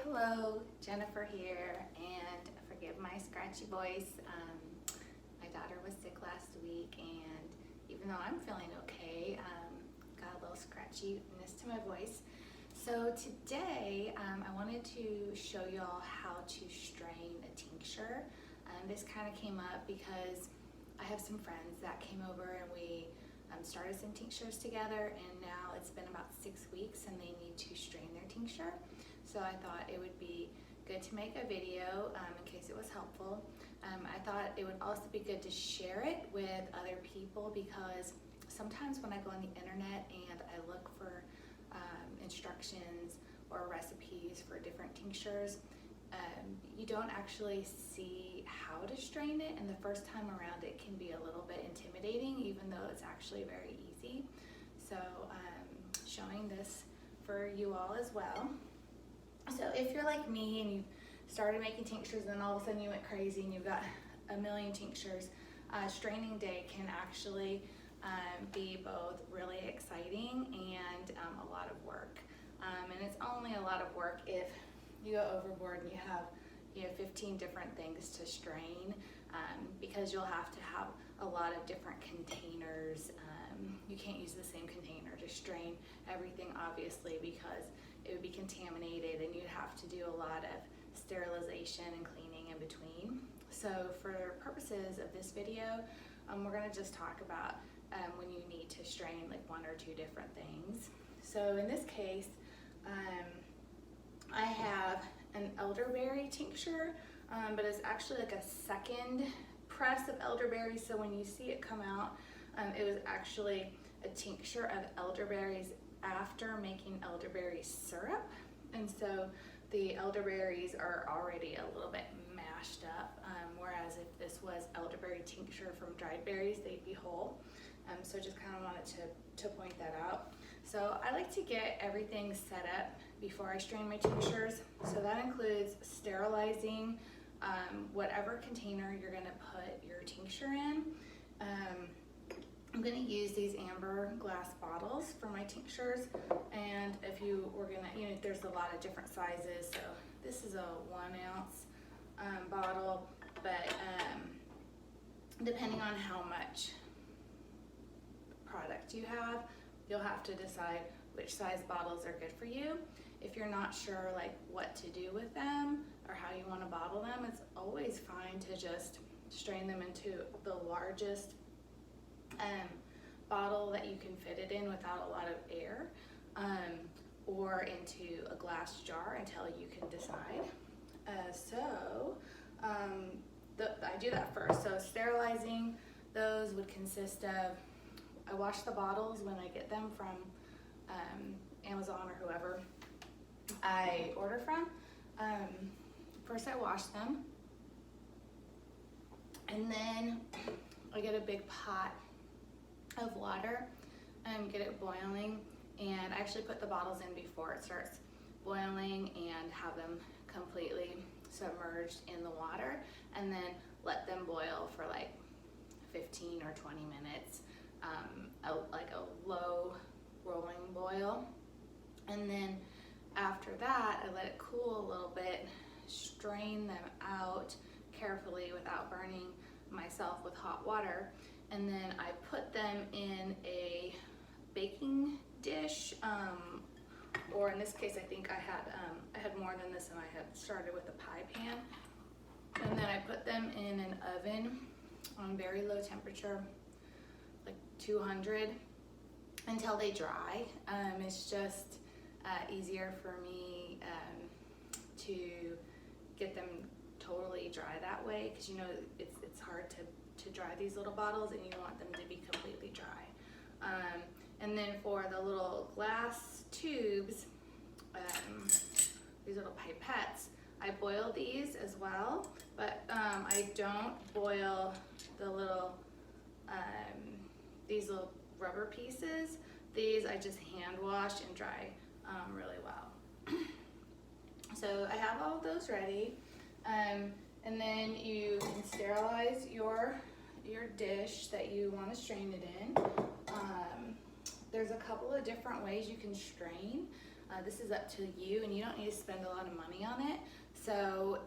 Hello, Jennifer here, and forgive my scratchy voice. My daughter was sick last week, and even though I'm feeling okay, got a little scratchiness to my voice. So today, I wanted to show y'all how to strain a tincture. This kind of came up because I have some friends that came over and we started some tinctures together, and now it's been about 6 weeks and they need to strain their tincture. So I thought it would be good to make a video in case it was helpful. I thought it would also be good to share it with other people, because sometimes when I go on the internet and I look for instructions or recipes for different tinctures, you don't actually see how to strain it, and the first time around it can be a little bit intimidating, even though it's actually very easy. So showing this for you all as well. So if you're like me and you started making tinctures and then all of a sudden you went crazy and you've got a million tinctures, straining day can actually be both really exciting and a lot of work. And it's only a lot of work if you go overboard and you have 15 different things to strain, because you'll have to have a lot of different containers. You can't use the same container to strain everything, obviously, because it would be contaminated and you'd have to do a lot of sterilization and cleaning in between. So for purposes of this video, we're going to just talk about when you need to strain like 1 or 2 different things. So in this case, I have an elderberry tincture, but it's actually like a second press of elderberries. So when you see it come out, it was actually a tincture of elderberries after making elderberry syrup. And so the elderberries are already a little bit mashed up, whereas if this was elderberry tincture from dried berries, they'd be whole. So just kind of wanted to point that out. So I like to get everything set up before I strain my tinctures. So that includes sterilizing whatever container you're going to put your tincture in. I'm going to use these amber glass bottles for my tinctures, and if you were going to, there's a lot of different sizes. So this is a 1 ounce bottle, but depending on how much product you have, you'll have to decide which size bottles are good for you. If you're not sure like what to do with them or how you want to bottle them, it's always fine to just strain them into the largest bottle that you can fit it in without a lot of air, or into a glass jar until you can decide. I do that first. So sterilizing those would consist of, I wash the bottles when I get them from Amazon or whoever I order from. First I wash them, and then I get a big pot of water and get it boiling, and I actually put the bottles in before it starts boiling and have them completely submerged in the water, and then let them boil for like 15 or 20 minutes, like a low rolling boil. And then after that, I let it cool a little bit, strain them out carefully without burning myself with hot water, and then I put them in a baking dish, or in this case I think I had more than this, and I had started with a pie pan, and then I put them in an oven on very low temperature, like 200, until they dry. It's just easier for me to get them totally dry that way, because it's hard to dry these little bottles, and you want them to be completely dry. And then for the little glass tubes, these little pipettes, I boil these as well, but I don't boil the little these little rubber pieces. These I just hand wash and dry really well. So I have all of those ready, and then you can sterilize your dish that you want to strain it in. There's a couple of different ways you can strain. This is up to you, and you don't need to spend a lot of money on it. So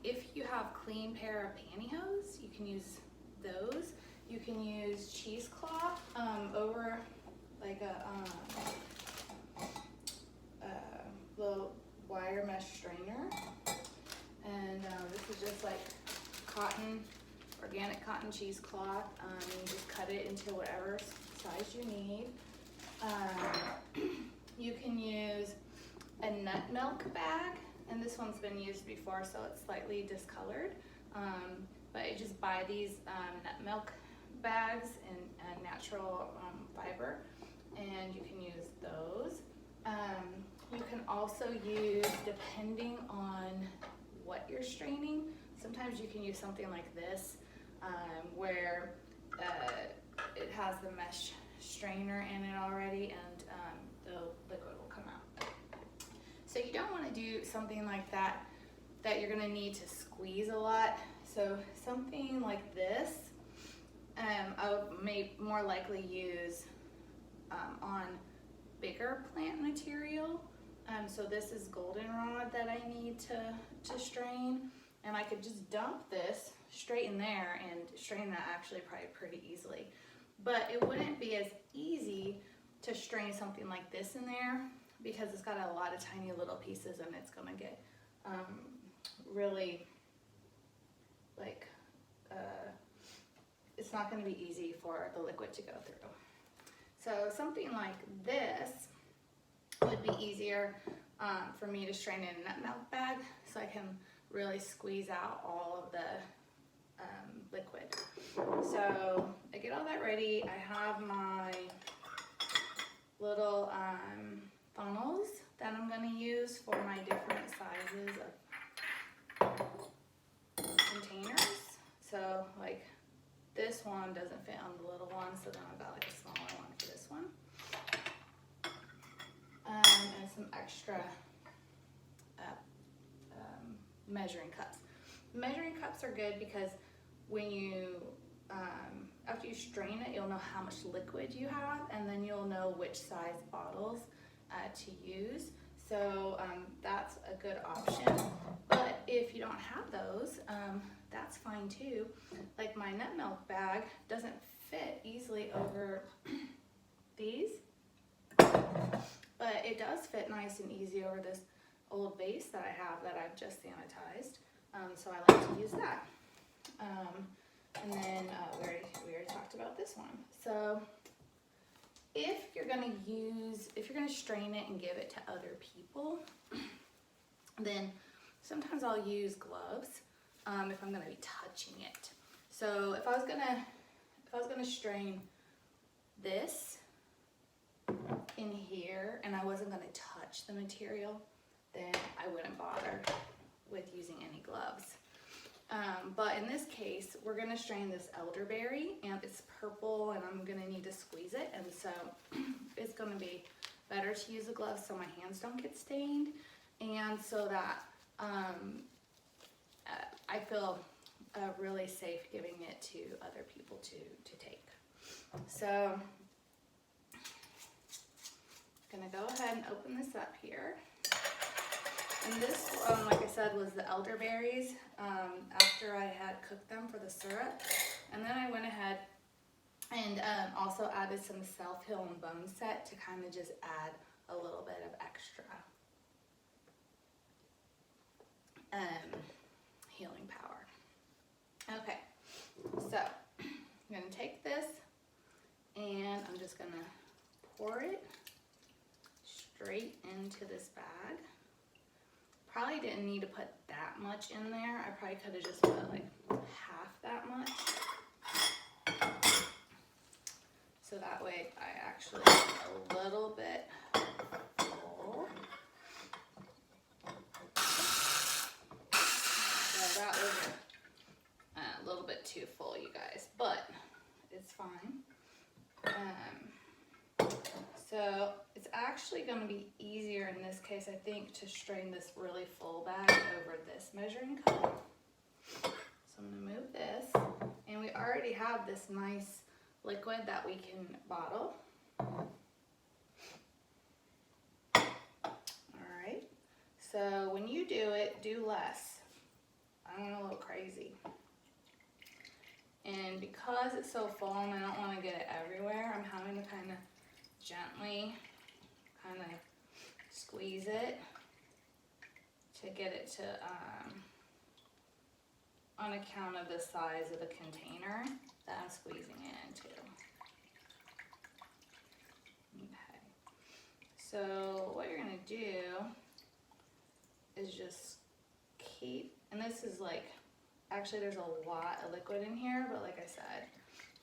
if you have clean pair of pantyhose, you can use those. You can use cheesecloth over like a little wire mesh strainer. And this is just like cotton, organic cotton cheesecloth. You just cut it into whatever size you need. You can use a nut milk bag, and this one's been used before, so it's slightly discolored. But you just buy these nut milk bags in natural fiber, and you can use those. You can also use, depending on what you're straining, sometimes you can use something like this, where it has the mesh strainer in it already, and the liquid will come out. So you don't want to do something like that you're going to need to squeeze a lot. So something like this, I would more likely use on bigger plant material. So this is goldenrod that I need to strain, and I could just dump this straight in there and strain that actually probably pretty easily. But it wouldn't be as easy to strain something like this in there because it's got a lot of tiny little pieces, and it's gonna get really like, it's not gonna be easy for the liquid to go through. So something like this would be easier for me to strain in a nut milk bag, so I can really squeeze out all of the liquid. So I get all that ready. I have my little funnels that I'm going to use for my different sizes of containers. So like this one doesn't fit on the little one, so then I've got like a smaller one for this one. And some extra measuring cups. Measuring cups are good because when you, after you strain it, you'll know how much liquid you have, and then you'll know which size bottles to use. So that's a good option. But if you don't have those, that's fine too. Like my nut milk bag doesn't fit easily over these, but it does fit nice and easy over this old vase that I have that I've just sanitized. So I like to use that. And then we already talked about this one. So if you're gonna strain it and give it to other people, then sometimes I'll use gloves if I'm gonna be touching it. So if I was gonna strain this in here and I wasn't gonna touch the material, then I wouldn't bother with using any gloves. But in this case, we're gonna strain this elderberry, and it's purple, and I'm gonna need to squeeze it, and so it's gonna be better to use a glove so my hands don't get stained, and so that I feel really safe giving it to other people to take. So I'm gonna go ahead and open this up here. And this, like I said, was the elderberries after I had cooked them for the syrup. And then I went ahead and also added some self-heal and bone set to kind of just add a little bit of extra healing power. Okay, so I'm going to take this and I'm just going to pour it straight into this bag. Probably didn't need to put that much in there. I probably could have just put like half that much. So that way I actually get a little bit full. So that was a little bit too full, you guys, but it's fine. So it's actually going to be easier in this case, I think, to strain this really full bag over this measuring cup. So I'm going to move this, and we already have this nice liquid that we can bottle. So when you do it, do less. I'm a little crazy. And because it's so full and I don't want to get it everywhere, I'm having to kind of gently kind of squeeze it to get it to, on account of the size of the container that I'm squeezing it into. Okay, so what you're gonna do is just keep, and this is like, actually there's a lot of liquid in here, but like I said,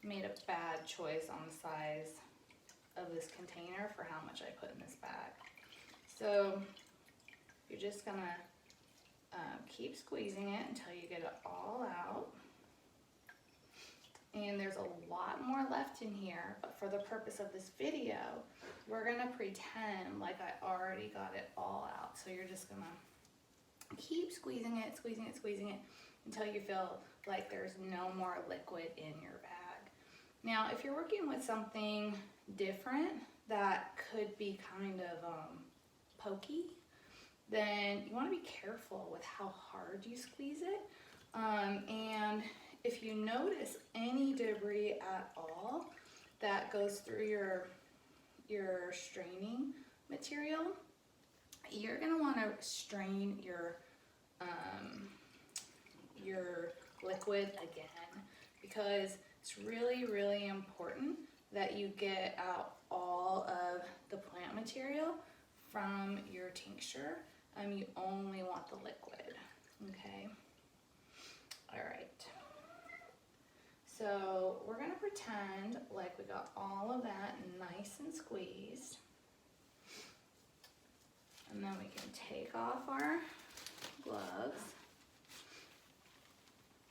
made a bad choice on the size of this container for how much I put in this bag. So you're just gonna keep squeezing it until you get it all out. And there's a lot more left in here, but for the purpose of this video, we're gonna pretend like I already got it all out. So you're just gonna keep squeezing it, squeezing it, squeezing it until you feel like there's no more liquid in your bag. Now, if you're working with something different that could be kind of pokey, then you want to be careful with how hard you squeeze it. And if you notice any debris at all that goes through your straining material, you're going to want to strain your liquid again, because it's really, really important that you get out all of the plant material from your tincture. You only want the liquid, okay? All right. So we're gonna pretend like we got all of that nice and squeezed. And then we can take off our gloves.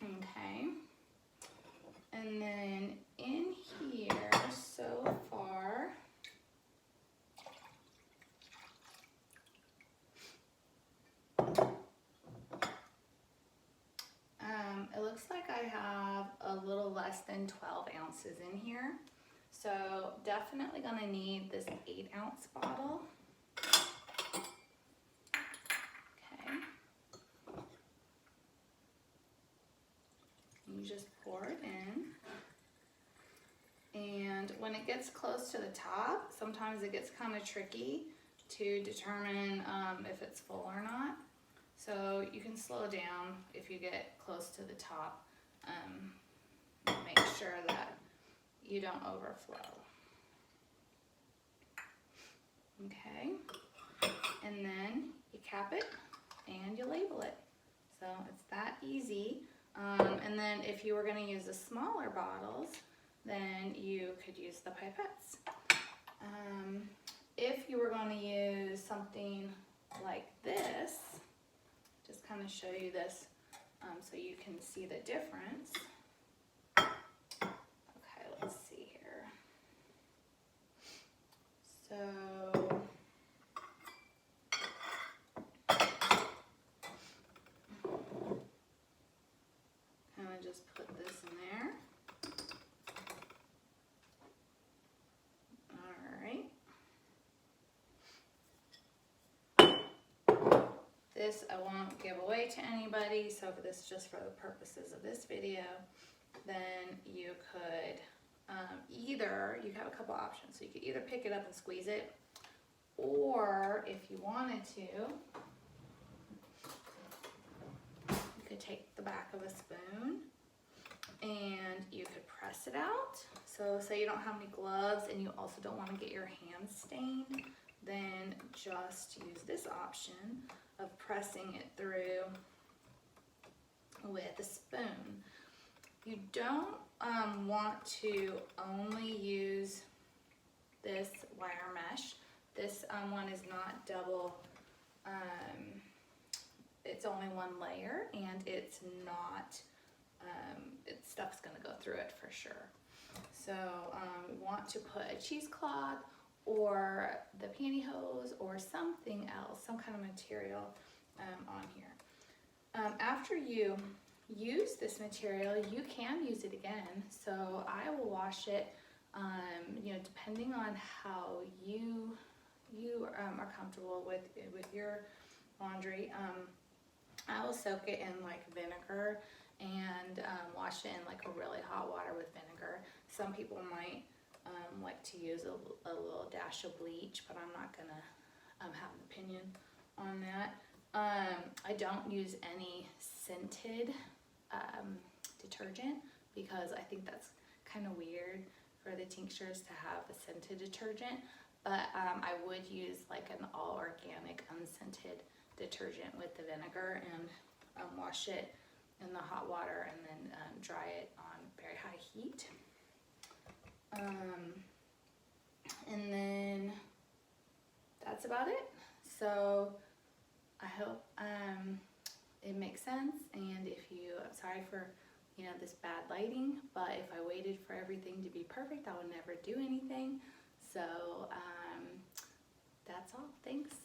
Okay. And then in here so far, it looks like I have a little less than 12 ounces in here. So definitely gonna need this 8-ounce bottle. Okay. You just pour it in. And when it gets close to the top, sometimes it gets kind of tricky to determine if it's full or not. So you can slow down if you get close to the top. Make sure that you don't overflow. Okay, and then you cap it and you label it. So it's that easy. And then if you were going to use the smaller bottles, then you could use the pipettes. If you were going to use something like this, just kind of show you this so you can see the difference. Okay, let's see here. So kind of just put this in there. This I won't give away to anybody, so if this is just for the purposes of this video, then you could either, you have a couple options. So you could either pick it up and squeeze it, or if you wanted to, you could take the back of a spoon and you could press it out. So say you don't have any gloves and you also don't want to get your hands stained, then just use this option of pressing it through with a spoon. You don't want to only use this wire mesh. This one is not double, it's only one layer, and it's not, stuff's gonna go through it for sure. So we want to put a cheesecloth or the pantyhose or something else, some kind of material on here. After you use this material, you can use it again. So I will wash it, you know, depending on how you are comfortable with your laundry, I will soak it in like vinegar and wash it in like a really hot water with vinegar. Some people might like to use a little dash of bleach, but I'm not gonna have an opinion on that. I don't use any scented detergent because I think that's kind of weird for the tinctures to have a scented detergent, but I would use like an all organic unscented detergent with the vinegar and wash it in the hot water and then dry it on very high heat. And then that's about it. So I hope it makes sense, and if you, I'm sorry for this bad lighting, but if I waited for everything to be perfect, I would never do anything. So that's all. Thanks.